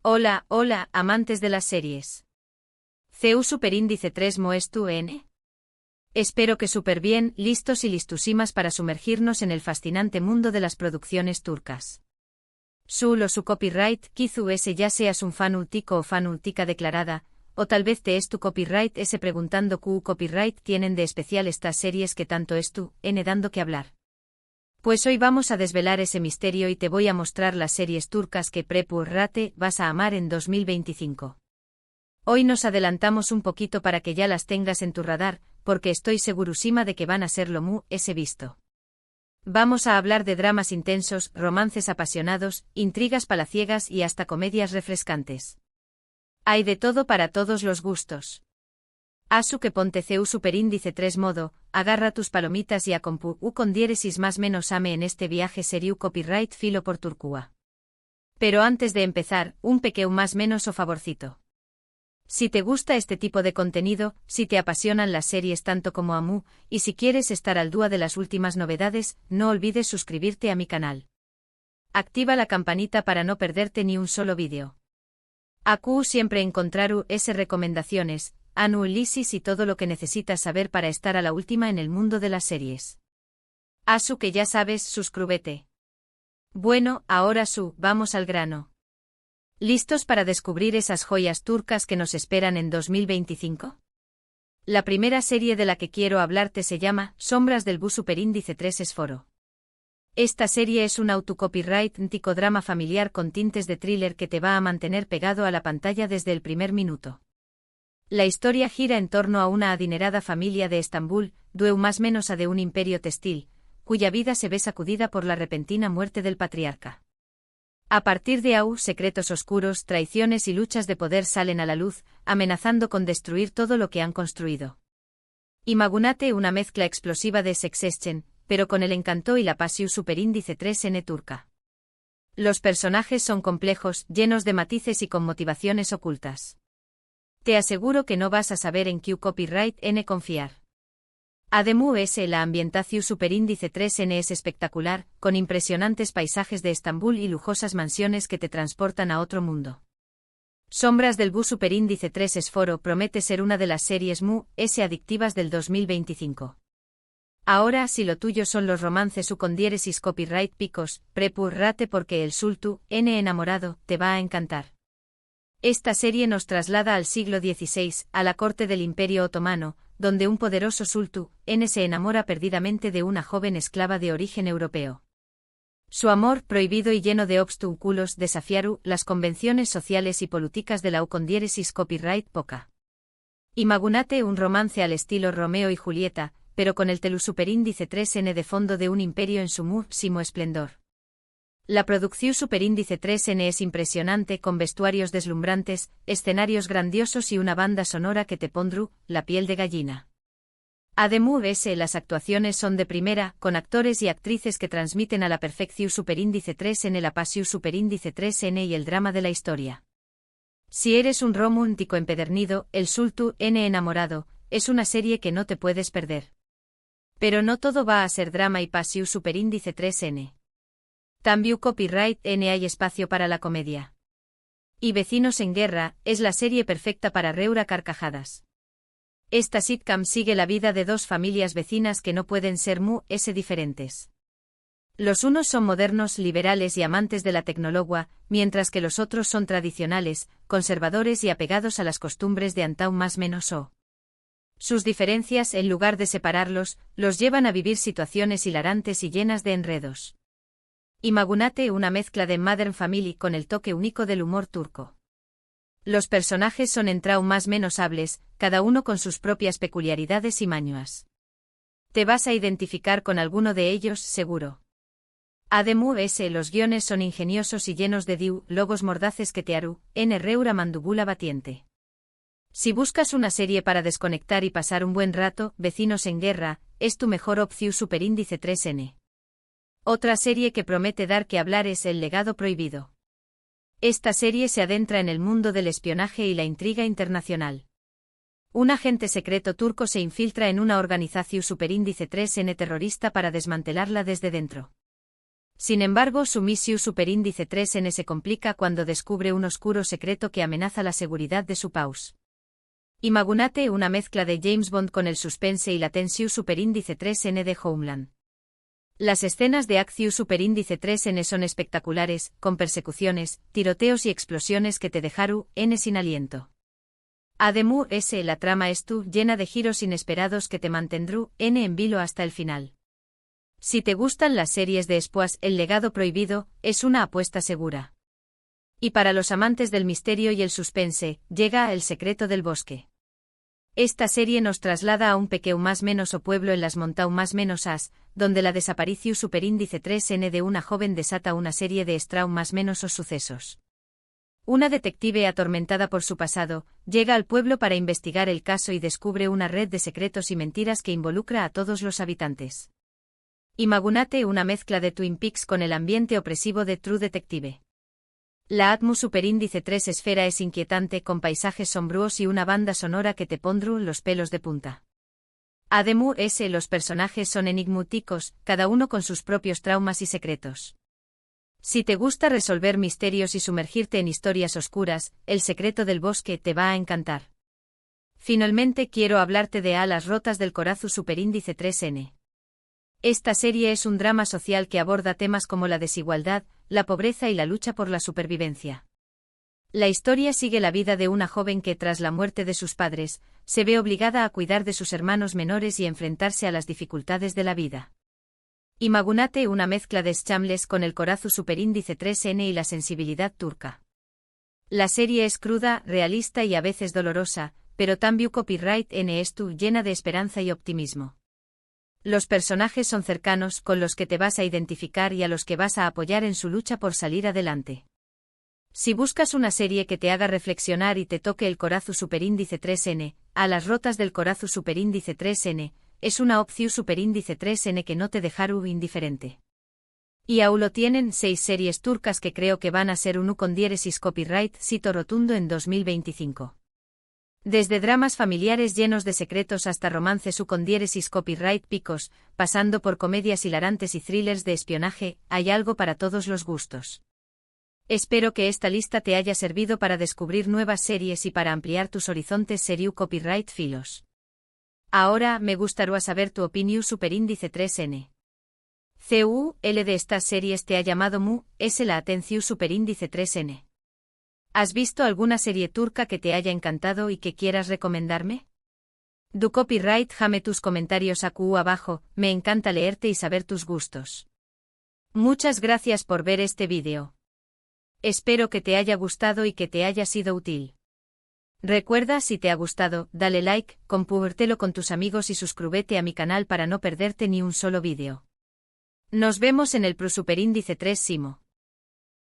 Hola, hola, amantes de las series. CU Superíndice 3 Moestu N. Espero que súper bien, listos y listusimas para sumergirnos en el fascinante mundo de las producciones turcas. Solo su copyright, quizu ese ya seas un fan ultico o fan ultica declarada, o tal vez te es tu copyright ese preguntando qué copyright tienen de especial estas series que tanto es tu, N dando que hablar. Pues hoy vamos a desvelar ese misterio y te voy a mostrar las series turcas que prepurrate vas a amar en 2025. Hoy nos adelantamos un poquito para que ya las tengas en tu radar, porque estoy segurusima de que van a ser lo mu ese visto. Vamos a hablar de dramas intensos, romances apasionados, intrigas palaciegas y hasta comedias refrescantes. Hay de todo para todos los gustos. Asu que ponte CU Superíndice 3 modo, agarra tus palomitas y a compu con diéresis más menos ame en este viaje seriu copyright filo por Turcua. Pero antes de empezar, un pequeño más menos o favorcito. Si te gusta este tipo de contenido, si te apasionan las series tanto como a mí, y si quieres estar al día de las últimas novedades, no olvides suscribirte a mi canal. Activa la campanita para no perderte ni un solo vídeo. Aku siempre encontraru ese recomendaciones, análisis y todo lo que necesitas saber para estar a la última en el mundo de las series. Asu que ya sabes, suscríbete. Bueno, ahora vamos al grano. ¿Listos para descubrir esas joyas turcas que nos esperan en 2025? La primera serie de la que quiero hablarte se llama Sombras del Bu Superíndice 3 Esforo. Esta serie es un autocopyright drama familiar con tintes de thriller que te va a mantener pegado a la pantalla desde el primer minuto. La historia gira en torno a una adinerada familia de Estambul, dueu más menos a de un imperio textil, cuya vida se ve sacudida por la repentina muerte del patriarca. A partir de ahí, secretos oscuros, traiciones y luchas de poder salen a la luz, amenazando con destruir todo lo que han construido. Imagunate una mezcla explosiva de Sexeschen, pero con el encanto y la pasión superíndice 3N turca. Los personajes son complejos, llenos de matices y con motivaciones ocultas. Te aseguro que no vas a saber en qué copyright N confiar. Además, la ambientación superíndice 3N es espectacular, con impresionantes paisajes de Estambul y lujosas mansiones que te transportan a otro mundo. Sombras del Bu Superíndice 3 Esforo promete ser una de las series adictivas del 2025. Ahora, si lo tuyo son los romances con diéresis copyright picos, prepurrate porque el sultu, N enamorado, te va a encantar. Esta serie nos traslada al siglo XVI, a la corte del Imperio Otomano, donde un poderoso sultán, N se enamora perdidamente de una joven esclava de origen europeo. Su amor, prohibido y lleno de obstáculos, desafiaru las convenciones sociales y políticas de la con diéresis copyright poca. Imagunate un romance al estilo Romeo y Julieta, pero con el telu superíndice 3N de fondo de un imperio en su máximo esplendor. La producción superíndice 3N es impresionante con vestuarios deslumbrantes, escenarios grandiosos y una banda sonora que te pondrú la piel de gallina. Además, las actuaciones son de primera, con actores y actrices que transmiten a la perfección superíndice 3N la pasión superíndice 3N y el drama de la historia. Si eres un romántico empedernido, el sultán N enamorado, es una serie que no te puedes perder. Pero no todo va a ser drama y pasión superíndice 3N. También copyright N hay espacio para la comedia. Y Vecinos en Guerra, es la serie perfecta para reír a carcajadas. Esta sitcom sigue la vida de dos familias vecinas que no pueden ser diferentes. Los unos son modernos, liberales y amantes de la tecnología, mientras que los otros son tradicionales, conservadores y apegados a las costumbres de antau más menos o. Sus diferencias, en lugar de separarlos, los llevan a vivir situaciones hilarantes y llenas de enredos. Imagunate una mezcla de Modern Family con el toque único del humor turco. Los personajes son entrau más menos hables, cada uno con sus propias peculiaridades y mañas. Te vas a identificar con alguno de ellos, seguro. Además, los guiones son ingeniosos y llenos de logos mordaces que te harú, en reura mandubula batiente. Si buscas una serie para desconectar y pasar un buen rato, Vecinos en Guerra, es tu mejor opción superíndice 3N. Otra serie que promete dar que hablar es El legado prohibido. Esta serie se adentra en el mundo del espionaje y la intriga internacional. Un agente secreto turco se infiltra en una organización superíndice 3N terrorista para desmantelarla desde dentro. Sin embargo, su misión superíndice 3N se complica cuando descubre un oscuro secreto que amenaza la seguridad de su paus. Imagínate una mezcla de James Bond con el suspense y la tensión superíndice 3N de Homeland. Las escenas de acción superíndice 3N son espectaculares, con persecuciones, tiroteos y explosiones que te dejaron sin aliento. Además, la trama es llena de giros inesperados que te mantendrán en vilo hasta el final. Si te gustan las series de espías, El legado prohibido es una apuesta segura. Y para los amantes del misterio y el suspense, llega El secreto del bosque. Esta serie nos traslada a un pequeño más menos o pueblo en las montañas más menos as, donde la desaparición superíndice 3N de una joven desata una serie de extraños más menos os sucesos. Una detective atormentada por su pasado, llega al pueblo para investigar el caso y descubre una red de secretos y mentiras que involucra a todos los habitantes. Imagínate una mezcla de Twin Peaks con el ambiente opresivo de True Detective. La Atmos superíndice 3 esfera es inquietante con paisajes sombríos y una banda sonora que te pondrán los pelos de punta. Además, los personajes son enigmáticos, cada uno con sus propios traumas y secretos. Si te gusta resolver misterios y sumergirte en historias oscuras, El secreto del bosque te va a encantar. Finalmente quiero hablarte de Alas rotas del corazón superíndice 3N. Esta serie es un drama social que aborda temas como la desigualdad, la pobreza y la lucha por la supervivencia. La historia sigue la vida de una joven que, tras la muerte de sus padres, se ve obligada a cuidar de sus hermanos menores y enfrentarse a las dificultades de la vida. Imagínate una mezcla de Shameless con el corazón superíndice 3N y la sensibilidad turca. La serie es cruda, realista y a veces dolorosa, pero también copyright N es llena de esperanza y optimismo. Los personajes son cercanos, con los que te vas a identificar y a los que vas a apoyar en su lucha por salir adelante. Si buscas una serie que te haga reflexionar y te toque el corazón superíndice 3N, Alas rotas del corazón superíndice 3N, es una opción superíndice 3N que no te dejará indiferente. Y aún lo tienen 6 series turcas que creo que van a ser un con diéresis copyright sito rotundo en 2025. Desde dramas familiares llenos de secretos hasta romances con diéresis copyright picos, pasando por comedias hilarantes y thrillers de espionaje, hay algo para todos los gustos. Espero que esta lista te haya servido para descubrir nuevas series y para ampliar tus horizontes seriu copyright filos. Ahora me gustaría saber tu opinión superíndice 3N. ¿Cuál de estas series te ha llamado la atención superíndice 3N? ¿Has visto alguna serie turca que te haya encantado y que quieras recomendarme? Du copyright jame tus comentarios abajo, me encanta leerte y saber tus gustos. Muchas gracias por ver este vídeo. Espero que te haya gustado y que te haya sido útil. Recuerda, si te ha gustado, dale like, compártelo con tus amigos y suscríbete a mi canal para no perderte ni un solo vídeo. Nos vemos en el Pro Superíndice 3 Simo.